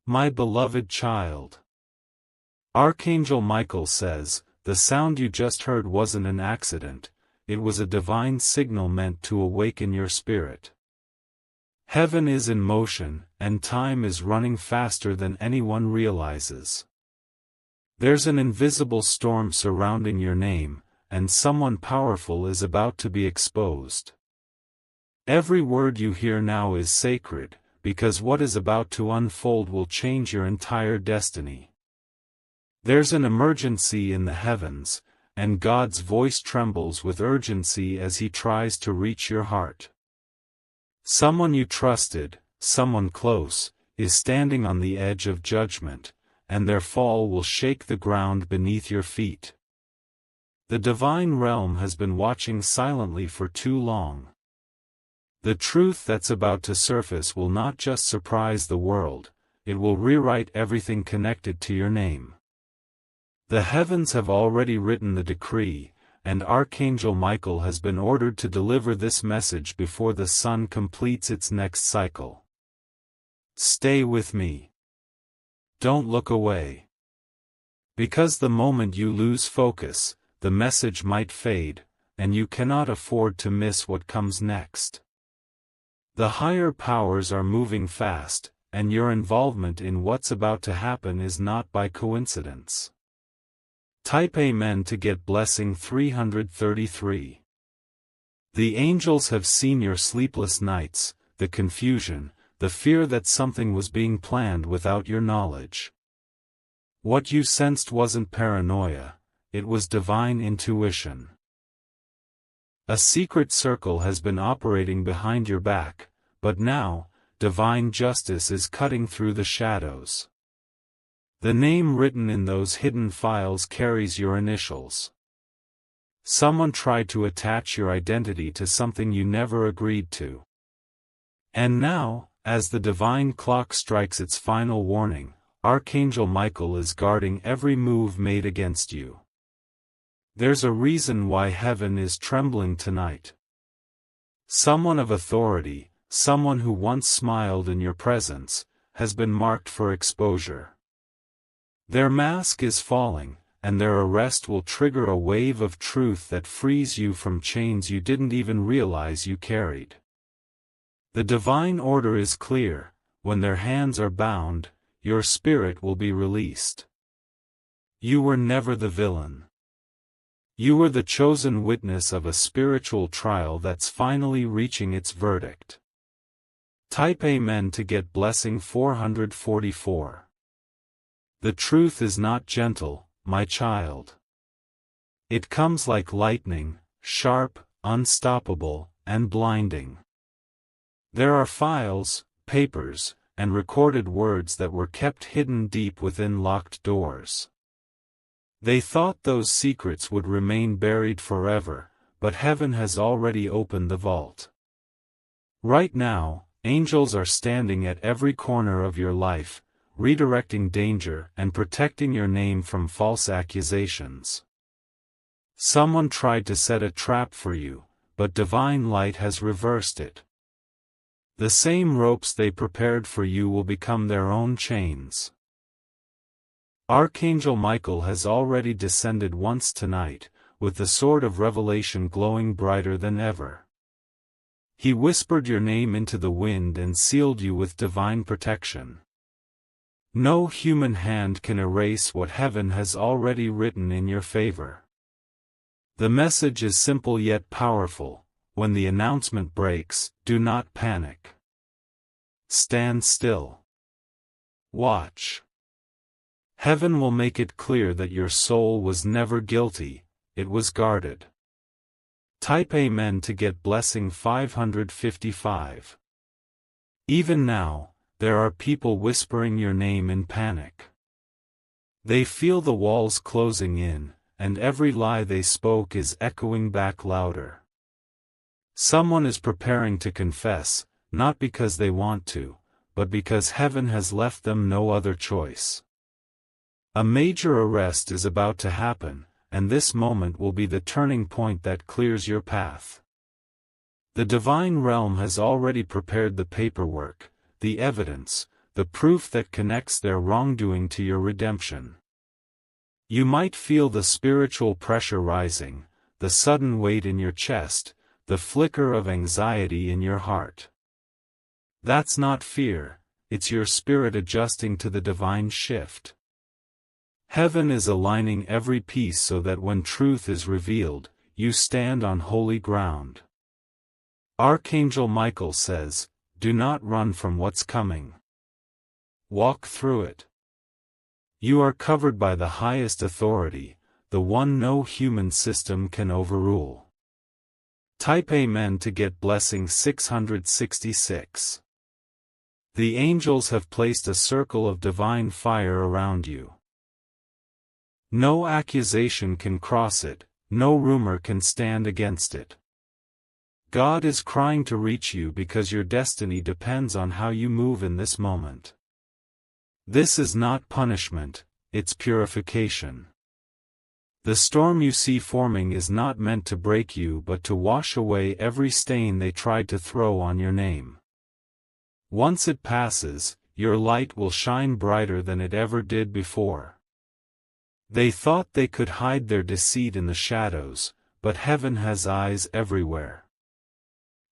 My beloved child. Archangel Michael says, the sound you just heard wasn't an accident, it was a divine signal meant to awaken your spirit. Heaven is in motion, and time is running faster than anyone realizes. There's an invisible storm surrounding your name, and someone powerful is about to be exposed. Every word you hear now is sacred, because what is about to unfold will change your entire destiny. There's an emergency in the heavens, and God's voice trembles with urgency as He tries to reach your heart. Someone you trusted, someone close, is standing on the edge of judgment, and their fall will shake the ground beneath your feet. The divine realm has been watching silently for too long. The truth that's about to surface will not just surprise the world, it will rewrite everything connected to your name. The heavens have already written the decree, and Archangel Michael has been ordered to deliver this message before the sun completes its next cycle. Stay with me. Don't look away. Because the moment you lose focus, the message might fade, and you cannot afford to miss what comes next. The higher powers are moving fast, and your involvement in what's about to happen is not by coincidence. Type Amen to get blessing 333. The angels have seen your sleepless nights, the confusion, the fear that something was being planned without your knowledge. What you sensed wasn't paranoia, it was divine intuition. A secret circle has been operating behind your back, but now, divine justice is cutting through the shadows. The name written in those hidden files carries your initials. Someone tried to attach your identity to something you never agreed to. And now, as the divine clock strikes its final warning, Archangel Michael is guarding every move made against you. There's a reason why heaven is trembling tonight. Someone of authority, someone who once smiled in your presence, has been marked for exposure. Their mask is falling, and their arrest will trigger a wave of truth that frees you from chains you didn't even realize you carried. The divine order is clear: when their hands are bound, your spirit will be released. You were never the villain. You were the chosen witness of a spiritual trial that's finally reaching its verdict. Type Amen to get blessing 444. The truth is not gentle, my child. It comes like lightning, sharp, unstoppable, and blinding. There are files, papers, and recorded words that were kept hidden deep within locked doors. They thought those secrets would remain buried forever, but heaven has already opened the vault. Right now, angels are standing at every corner of your life, redirecting danger and protecting your name from false accusations. Someone tried to set a trap for you, but divine light has reversed it. The same ropes they prepared for you will become their own chains. Archangel Michael has already descended once tonight, with the sword of revelation glowing brighter than ever. He whispered your name into the wind and sealed you with divine protection. No human hand can erase what heaven has already written in your favor. The message is simple yet powerful: when the announcement breaks, do not panic. Stand still. Watch. Heaven will make it clear that your soul was never guilty, it was guarded. Type Amen to get blessing 555. Even now, there are people whispering your name in panic. They feel the walls closing in, and every lie they spoke is echoing back louder. Someone is preparing to confess, not because they want to, but because heaven has left them no other choice. A major arrest is about to happen, and this moment will be the turning point that clears your path. The divine realm has already prepared the paperwork, the evidence, the proof that connects their wrongdoing to your redemption. You might feel the spiritual pressure rising, the sudden weight in your chest, the flicker of anxiety in your heart. That's not fear, it's your spirit adjusting to the divine shift. Heaven is aligning every piece so that when truth is revealed, you stand on holy ground. Archangel Michael says, "Do not run from what's coming. Walk through it." You are covered by the highest authority, the one no human system can overrule. Type Amen to get blessing 666. The angels have placed a circle of divine fire around you. No accusation can cross it, no rumor can stand against it. God is crying to reach you because your destiny depends on how you move in this moment. This is not punishment, it's purification. The storm you see forming is not meant to break you but to wash away every stain they tried to throw on your name. Once it passes, your light will shine brighter than it ever did before. They thought they could hide their deceit in the shadows, but heaven has eyes everywhere.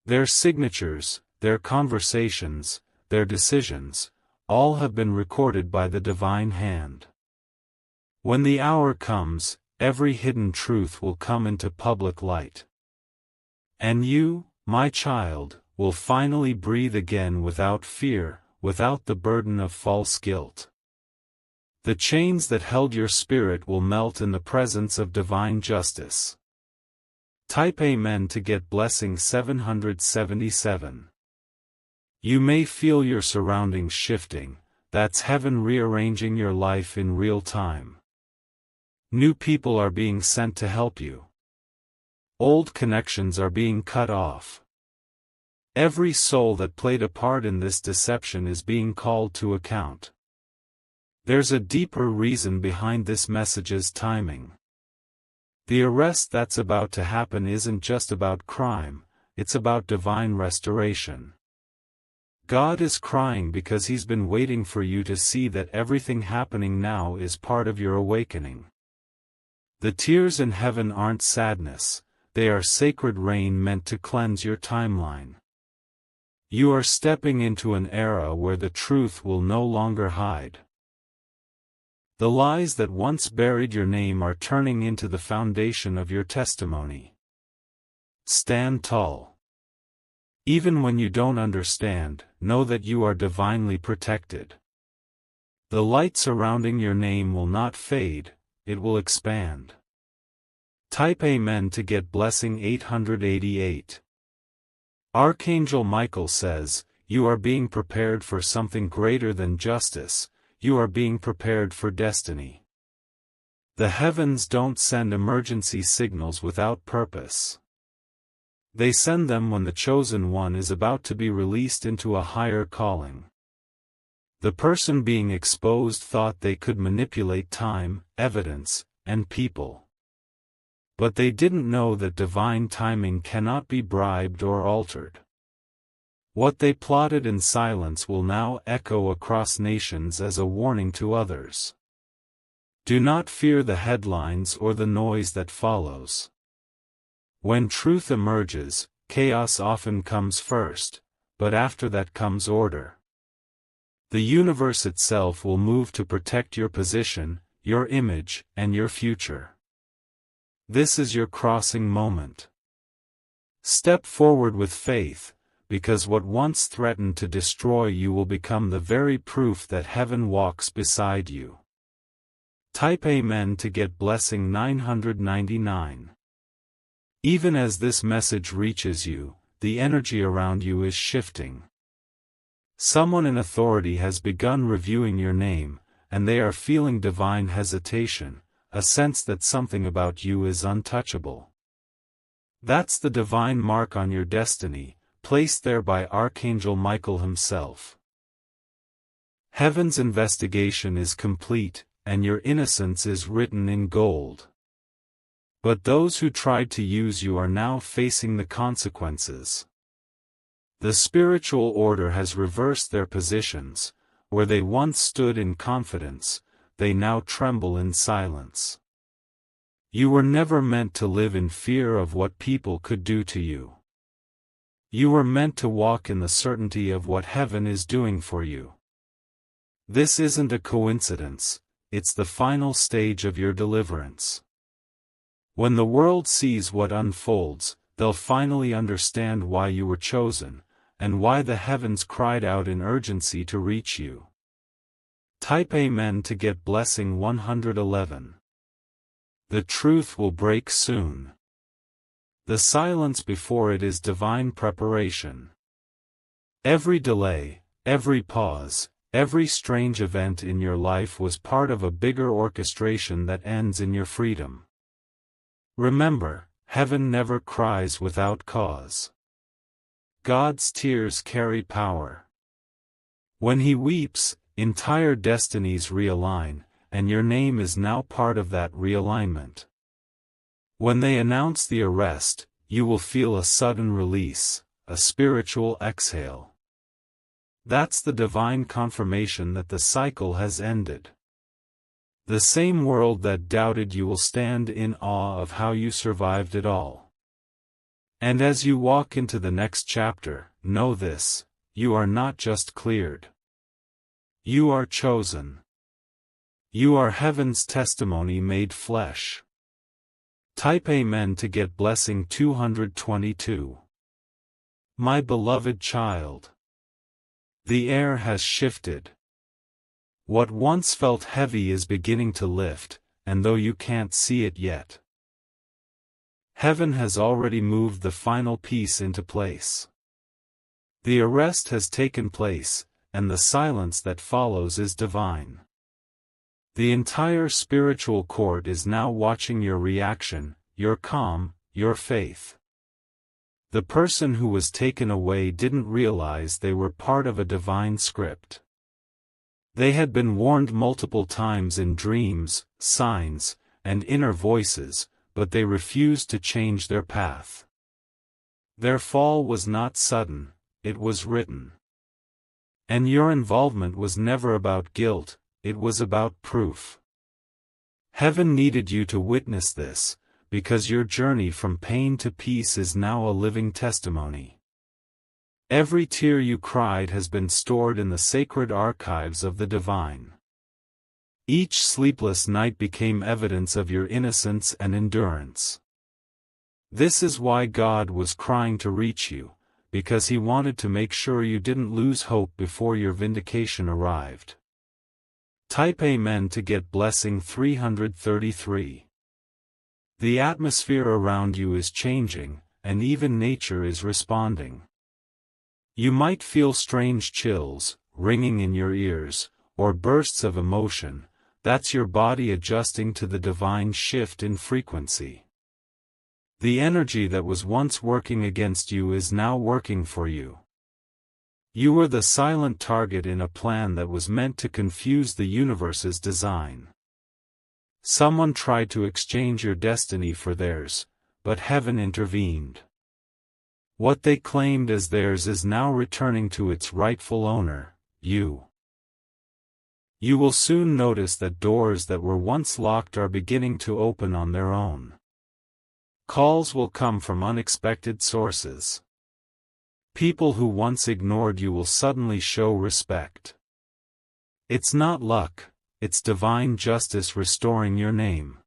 Their signatures, their conversations, their decisions, all have been recorded by the divine hand. When the hour comes, every hidden truth will come into public light. And you, my child, will finally breathe again without fear, without the burden of false guilt. The chains that held your spirit will melt in the presence of divine justice. Type Amen to get blessing 777. You may feel your surroundings shifting, that's heaven rearranging your life in real time. New people are being sent to help you. Old connections are being cut off. Every soul that played a part in this deception is being called to account. There's a deeper reason behind this message's timing. The arrest that's about to happen isn't just about crime, it's about divine restoration. God is crying because He's been waiting for you to see that everything happening now is part of your awakening. The tears in heaven aren't sadness, they are sacred rain meant to cleanse your timeline. You are stepping into an era where the truth will no longer hide. The lies that once buried your name are turning into the foundation of your testimony. Stand tall. Even when you don't understand, know that you are divinely protected. The light surrounding your name will not fade, it will expand. Type Amen to get blessing 888. Archangel Michael says, you are being prepared for something greater than justice, you are being prepared for destiny. The heavens don't send emergency signals without purpose. They send them when the chosen one is about to be released into a higher calling. The person being exposed thought they could manipulate time, evidence, and people. But they didn't know that divine timing cannot be bribed or altered. What they plotted in silence will now echo across nations as a warning to others. Do not fear the headlines or the noise that follows. When truth emerges, chaos often comes first, but after that comes order. The universe itself will move to protect your position, your image, and your future. This is your crossing moment. Step forward with faith, because what once threatened to destroy you will become the very proof that heaven walks beside you. Type Amen to get blessing 999. Even as this message reaches you, the energy around you is shifting. Someone in authority has begun reviewing your name, and they are feeling divine hesitation, a sense that something about you is untouchable. That's the divine mark on your destiny, placed there by Archangel Michael himself. Heaven's investigation is complete, and your innocence is written in gold. But those who tried to use you are now facing the consequences. The spiritual order has reversed their positions. Where they once stood in confidence, they now tremble in silence. You were never meant to live in fear of what people could do to you. You were meant to walk in the certainty of what heaven is doing for you. This isn't a coincidence, it's the final stage of your deliverance. When the world sees what unfolds, they'll finally understand why you were chosen, and why the heavens cried out in urgency to reach you. Type Amen to get blessing 111. The truth will break soon. The silence before it is divine preparation. Every delay, every pause, every strange event in your life was part of a bigger orchestration that ends in your freedom. Remember, heaven never cries without cause. God's tears carry power. When He weeps, entire destinies realign, and your name is now part of that realignment. When they announce the arrest, you will feel a sudden release, a spiritual exhale. That's the divine confirmation that the cycle has ended. The same world that doubted you will stand in awe of how you survived it all. And as you walk into the next chapter, know this: you are not just cleared. You are chosen. You are heaven's testimony made flesh. Type Amen to get blessing 222. My beloved child. The air has shifted. What once felt heavy is beginning to lift, and though you can't see it yet, heaven has already moved the final piece into place. The arrest has taken place, and the silence that follows is divine. The entire spiritual court is now watching your reaction, your calm, your faith. The person who was taken away didn't realize they were part of a divine script. They had been warned multiple times in dreams, signs, and inner voices, but they refused to change their path. Their fall was not sudden, it was written. And your involvement was never about guilt, it was about proof. Heaven needed you to witness this, because your journey from pain to peace is now a living testimony. Every tear you cried has been stored in the sacred archives of the divine. Each sleepless night became evidence of your innocence and endurance. This is why God was crying to reach you, because He wanted to make sure you didn't lose hope before your vindication arrived. Type Amen to get blessing 333. The atmosphere around you is changing, and even nature is responding. You might feel strange chills, ringing in your ears, or bursts of emotion. That's your body adjusting to the divine shift in frequency. The energy that was once working against you is now working for you. You were the silent target in a plan that was meant to confuse the universe's design. Someone tried to exchange your destiny for theirs, but heaven intervened. What they claimed as theirs is now returning to its rightful owner, you. You will soon notice that doors that were once locked are beginning to open on their own. Calls will come from unexpected sources. People who once ignored you will suddenly show respect. It's not luck, it's divine justice restoring your name.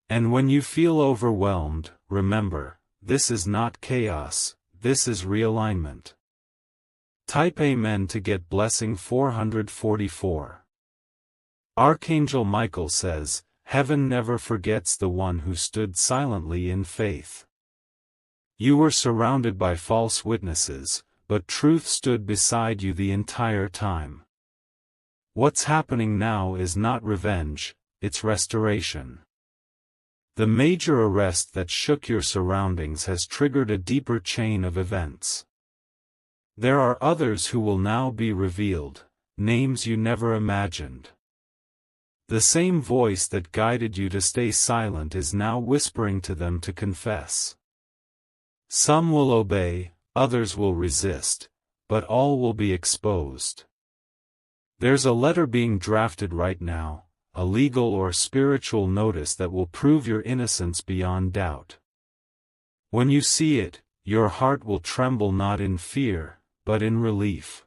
And when you feel overwhelmed, remember, this is not chaos, this is realignment. Type Amen to get blessing 444. Archangel Michael says, heaven never forgets the one who stood silently in faith. You were surrounded by false witnesses, but truth stood beside you the entire time. What's happening now is not revenge, it's restoration. The major arrest that shook your surroundings has triggered a deeper chain of events. There are others who will now be revealed, names you never imagined. The same voice that guided you to stay silent is now whispering to them to confess. Some will obey, others will resist, but all will be exposed. There's a letter being drafted right now, a legal or spiritual notice that will prove your innocence beyond doubt. When you see it, your heart will tremble not in fear, but in relief.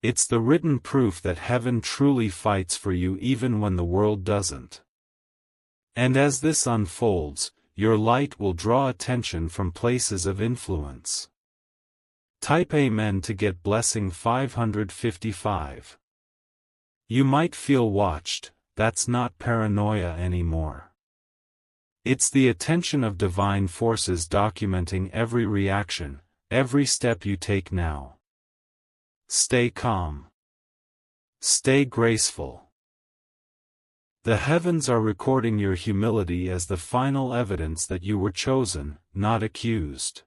It's the written proof that heaven truly fights for you even when the world doesn't. And as this unfolds, your light will draw attention from places of influence. Type Amen to get blessing 555. You might feel watched. That's not paranoia anymore. It's the attention of divine forces documenting every reaction, every step you take now. Stay calm. Stay graceful. The heavens are recording your humility as the final evidence that you were chosen, not accused.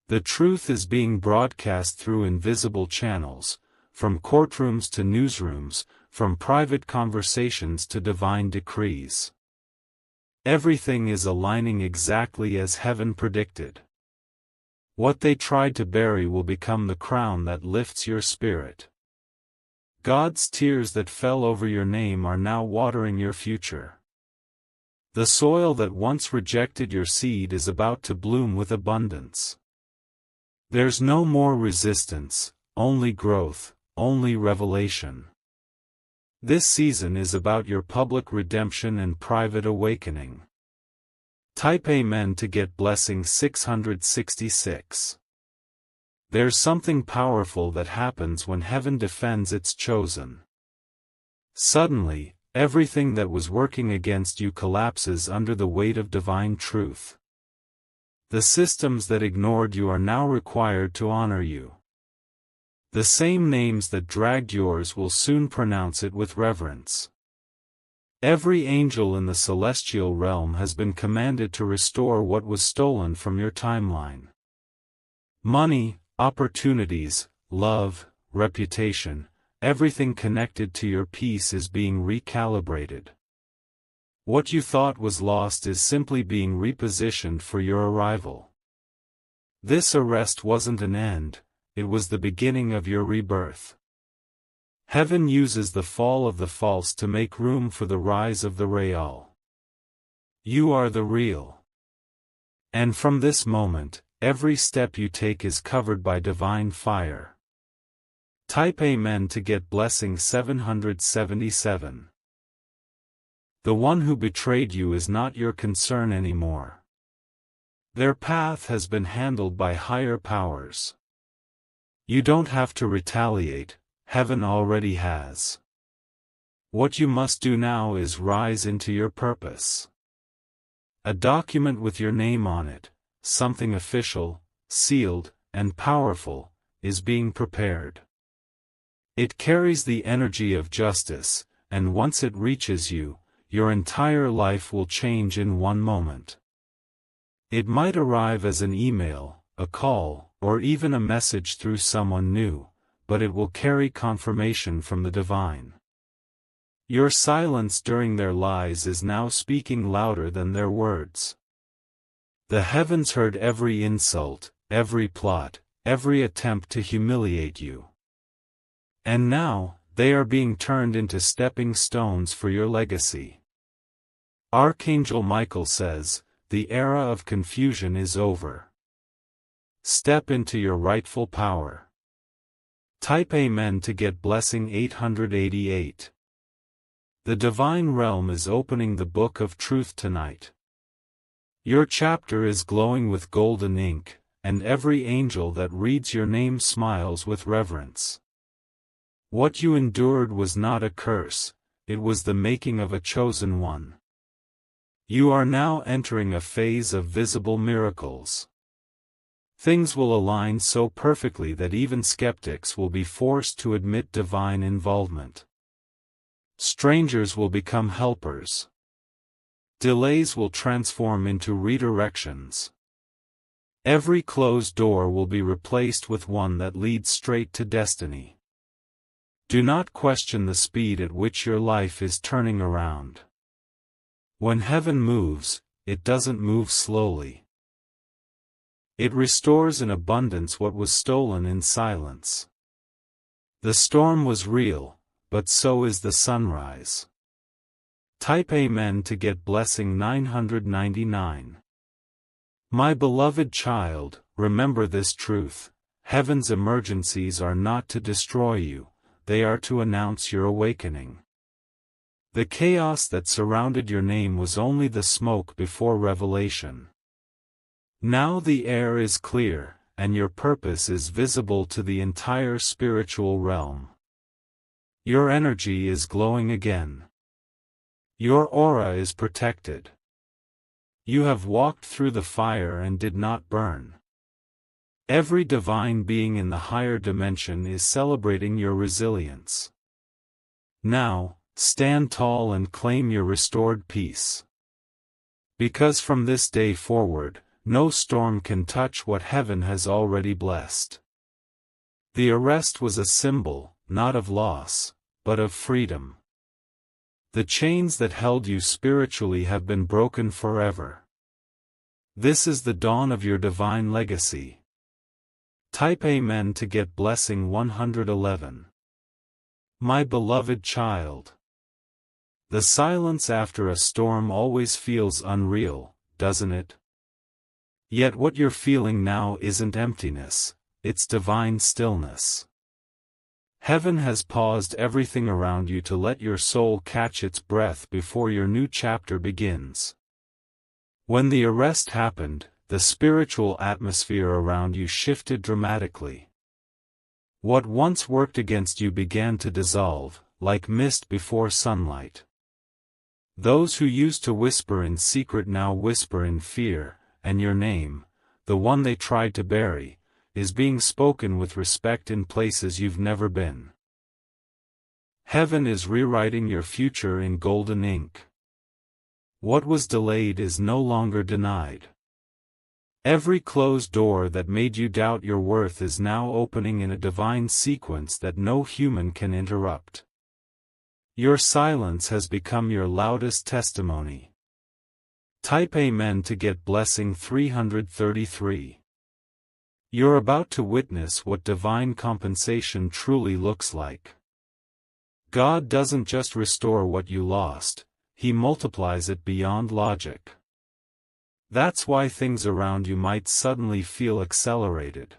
The truth is being broadcast through invisible channels, from courtrooms to newsrooms, from private conversations to divine decrees. Everything is aligning exactly as heaven predicted. What they tried to bury will become the crown that lifts your spirit. God's tears that fell over your name are now watering your future. The soil that once rejected your seed is about to bloom with abundance. There's no more resistance, only growth, only revelation. This season is about your public redemption and private awakening. Type Amen to get blessing 666. There's something powerful that happens when heaven defends its chosen. Suddenly, everything that was working against you collapses under the weight of divine truth. The systems that ignored you are now required to honor you. The same names that dragged yours will soon pronounce it with reverence. Every angel in the celestial realm has been commanded to restore what was stolen from your timeline. Money, opportunities, love, reputation, everything connected to your peace is being recalibrated. What you thought was lost is simply being repositioned for your arrival. This arrest wasn't an end, it was the beginning of your rebirth. Heaven uses the fall of the false to make room for the rise of the real. You are the real. And from this moment, every step you take is covered by divine fire. Type Amen to get blessing 777. The one who betrayed you is not your concern anymore. Their path has been handled by higher powers. You don't have to retaliate, heaven already has. What you must do now is rise into your purpose. A document with your name on it, something official, sealed, and powerful, is being prepared. It carries the energy of justice, and once it reaches you, your entire life will change in one moment. It might arrive as an email, a call, or even a message through someone new, but it will carry confirmation from the divine. Your silence during their lies is now speaking louder than their words. The heavens heard every insult, every plot, every attempt to humiliate you. And now, they are being turned into stepping stones for your legacy. Archangel Michael says, the era of confusion is over. Step into your rightful power. Type Amen to get blessing 888. The divine realm is opening the book of truth tonight. Your chapter is glowing with golden ink, and every angel that reads your name smiles with reverence. What you endured was not a curse, it was the making of a chosen one. You are now entering a phase of visible miracles. Things will align so perfectly that even skeptics will be forced to admit divine involvement. Strangers will become helpers. Delays will transform into redirections. Every closed door will be replaced with one that leads straight to destiny. Do not question the speed at which your life is turning around. When heaven moves, it doesn't move slowly. It restores in abundance what was stolen in silence. The storm was real, but so is the sunrise. Type Amen to get blessing 999. My beloved child, remember this truth: heaven's emergencies are not to destroy you, they are to announce your awakening. The chaos that surrounded your name was only the smoke before revelation. Now the air is clear, and your purpose is visible to the entire spiritual realm. Your energy is glowing again. Your aura is protected. You have walked through the fire and did not burn. Every divine being in the higher dimension is celebrating your resilience. Now, stand tall and claim your restored peace. Because from this day forward, no storm can touch what heaven has already blessed. The arrest was a symbol, not of loss, but of freedom. The chains that held you spiritually have been broken forever. This is the dawn of your divine legacy. Type Amen to get blessing 111. My beloved child. The silence after a storm always feels unreal, doesn't it? Yet what you're feeling now isn't emptiness, it's divine stillness. Heaven has paused everything around you to let your soul catch its breath before your new chapter begins. When the arrest happened, the spiritual atmosphere around you shifted dramatically. What once worked against you began to dissolve, like mist before sunlight. Those who used to whisper in secret now whisper in fear, and your name, the one they tried to bury, is being spoken with respect in places you've never been. Heaven is rewriting your future in golden ink. What was delayed is no longer denied. Every closed door that made you doubt your worth is now opening in a divine sequence that no human can interrupt. Your silence has become your loudest testimony. Type Amen to get blessing 333. You're about to witness what divine compensation truly looks like. God doesn't just restore what you lost, He multiplies it beyond logic. That's why things around you might suddenly feel accelerated.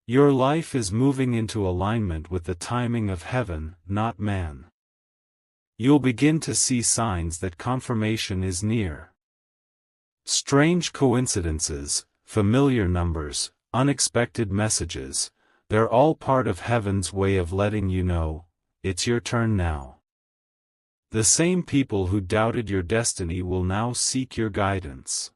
Your life is moving into alignment with the timing of heaven, not man. You'll begin to see signs that confirmation is near. Strange coincidences, familiar numbers, unexpected messages, they're all part of heaven's way of letting you know, it's your turn now. The same people who doubted your destiny will now seek your guidance.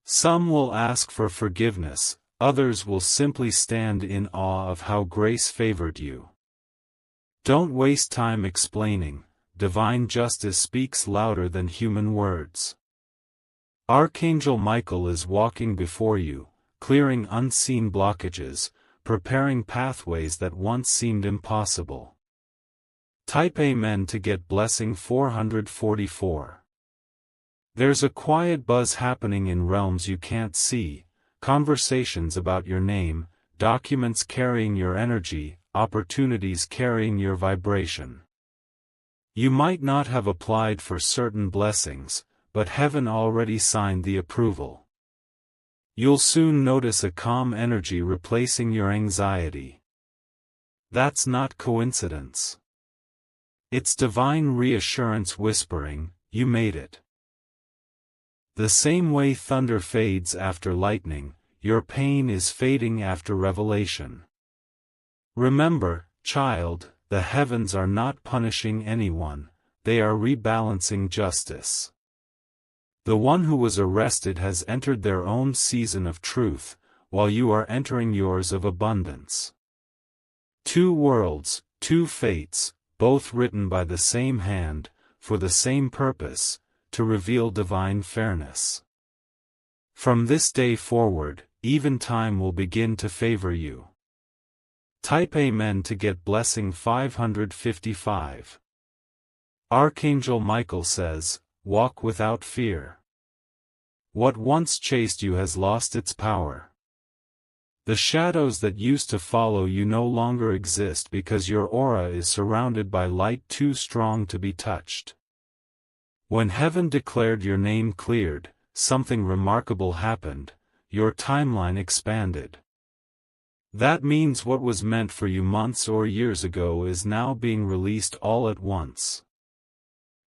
Some will ask for forgiveness, others will simply stand in awe of how grace favored you. Don't waste time explaining, divine justice speaks louder than human words. Archangel Michael is walking before you, clearing unseen blockages, preparing pathways that once seemed impossible. Type Amen to get blessing 444. There's a quiet buzz happening in realms you can't see, conversations about your name, documents carrying your energy, opportunities carrying your vibration. You might not have applied for certain blessings, but heaven already signed the approval. You'll soon notice a calm energy replacing your anxiety. That's not coincidence. It's divine reassurance whispering, you made it. The same way thunder fades after lightning, your pain is fading after revelation. Remember, child, the heavens are not punishing anyone, they are rebalancing justice. The one who was arrested has entered their own season of truth, while you are entering yours of abundance. Two worlds, two fates, both written by the same hand, for the same purpose, to reveal divine fairness. From this day forward, even time will begin to favor you. Type Amen to get blessing 555. Archangel Michael says, walk without fear. What once chased you has lost its power. The shadows that used to follow you no longer exist because your aura is surrounded by light too strong to be touched. When heaven declared your name cleared, something remarkable happened. Your timeline expanded. That means what was meant for you months or years ago is now being released all at once.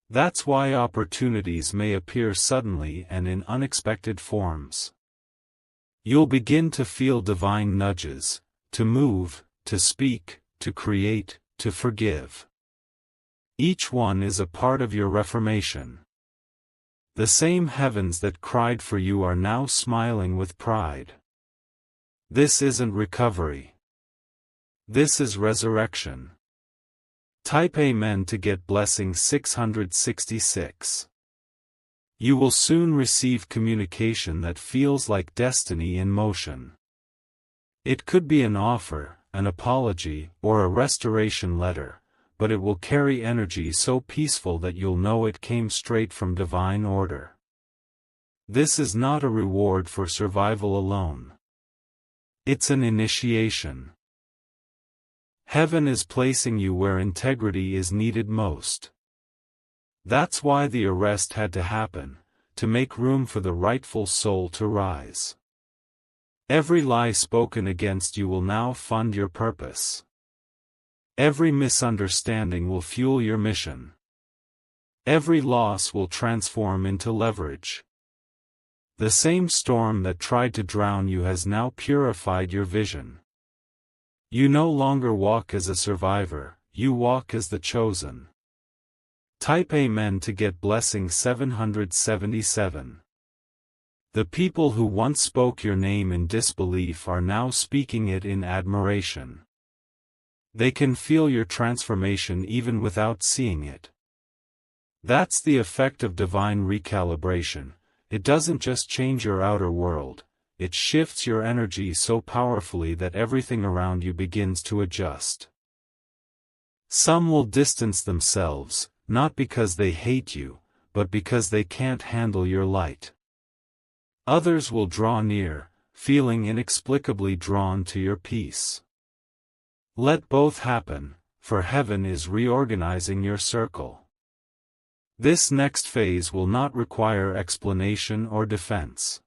That's why opportunities may appear suddenly and in unexpected forms. You'll begin to feel divine nudges, to move, to speak, to create, to forgive. Each one is a part of your reformation. The same heavens that cried for you are now smiling with pride. This isn't recovery. This is resurrection. Type Amen to get blessing 666. You will soon receive communication that feels like destiny in motion. It could be an offer, an apology, or a restoration letter, but it will carry energy so peaceful that you'll know it came straight from divine order. This is not a reward for survival alone. It's an initiation. Heaven is placing you where integrity is needed most. That's why the arrest had to happen, to make room for the rightful soul to rise. Every lie spoken against you will now fund your purpose. Every misunderstanding will fuel your mission. Every loss will transform into leverage. The same storm that tried to drown you has now purified your vision. You no longer walk as a survivor, you walk as the chosen. Type Amen to get blessing 777. The people who once spoke your name in disbelief are now speaking it in admiration. They can feel your transformation even without seeing it. That's the effect of divine recalibration. It doesn't just change your outer world, it shifts your energy so powerfully that everything around you begins to adjust. Some will distance themselves, not because they hate you, but because they can't handle your light. Others will draw near, feeling inexplicably drawn to your peace. Let both happen, for heaven is reorganizing your circle. This next phase will not require explanation or defense.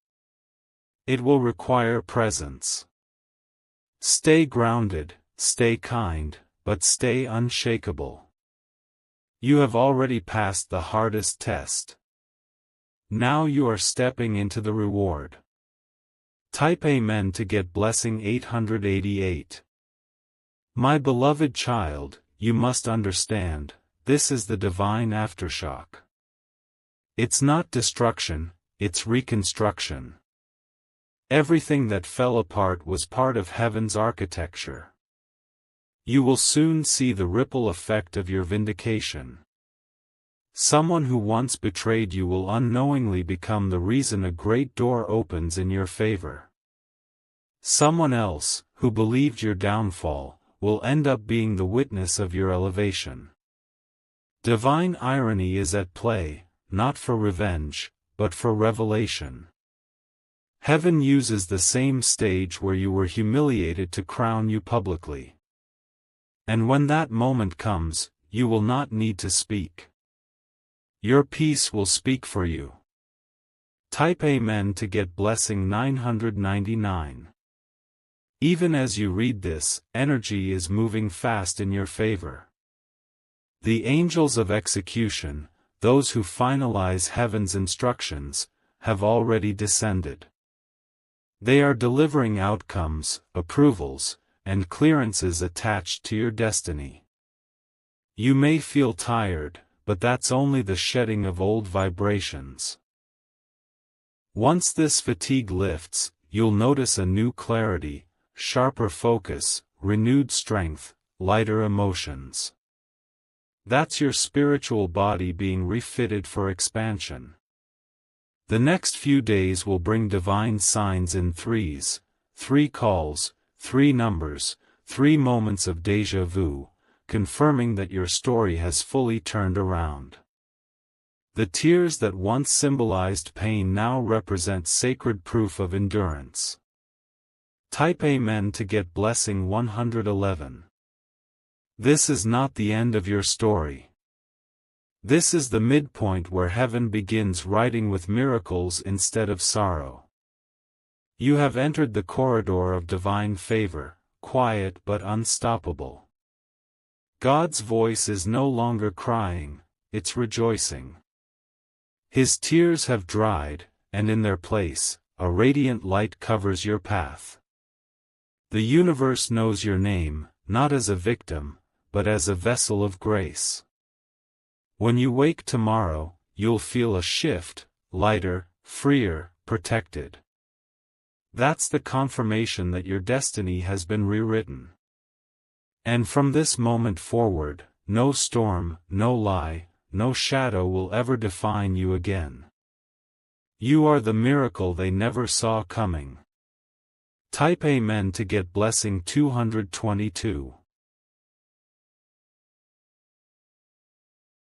It will require presence. Stay grounded, stay kind, but stay unshakable. You have already passed the hardest test. Now you are stepping into the reward. Type Amen to get blessing 888. My beloved child, you must understand, this is the divine aftershock. It's not destruction, it's reconstruction. Everything that fell apart was part of heaven's architecture. You will soon see the ripple effect of your vindication. Someone who once betrayed you will unknowingly become the reason a great door opens in your favor. Someone else, who believed your downfall, will end up being the witness of your elevation. Divine irony is at play, not for revenge, but for revelation. Heaven uses the same stage where you were humiliated to crown you publicly. And when that moment comes, you will not need to speak. Your peace will speak for you. Type Amen to get blessing 999. Even as you read this, energy is moving fast in your favor. The angels of execution, those who finalize heaven's instructions, have already descended. They are delivering outcomes, approvals, and clearances attached to your destiny. You may feel tired, but that's only the shedding of old vibrations. Once this fatigue lifts, you'll notice a new clarity, sharper focus, renewed strength, lighter emotions. That's your spiritual body being refitted for expansion. The next few days will bring divine signs in threes, 3 calls, 3 numbers, 3 moments of déjà vu, confirming that your story has fully turned around. The tears that once symbolized pain now represent sacred proof of endurance. Type Amen to get blessing 111. This is not the end of your story. This is the midpoint where heaven begins writing with miracles instead of sorrow. You have entered the corridor of divine favor, quiet but unstoppable. God's voice is no longer crying, it's rejoicing. His tears have dried, and in their place, a radiant light covers your path. The universe knows your name, not as a victim, but as a vessel of grace. When you wake tomorrow, you'll feel a shift, lighter, freer, protected. That's the confirmation that your destiny has been rewritten. And from this moment forward, no storm, no lie, no shadow will ever define you again. You are the miracle they never saw coming. Type Amen to get blessing 222.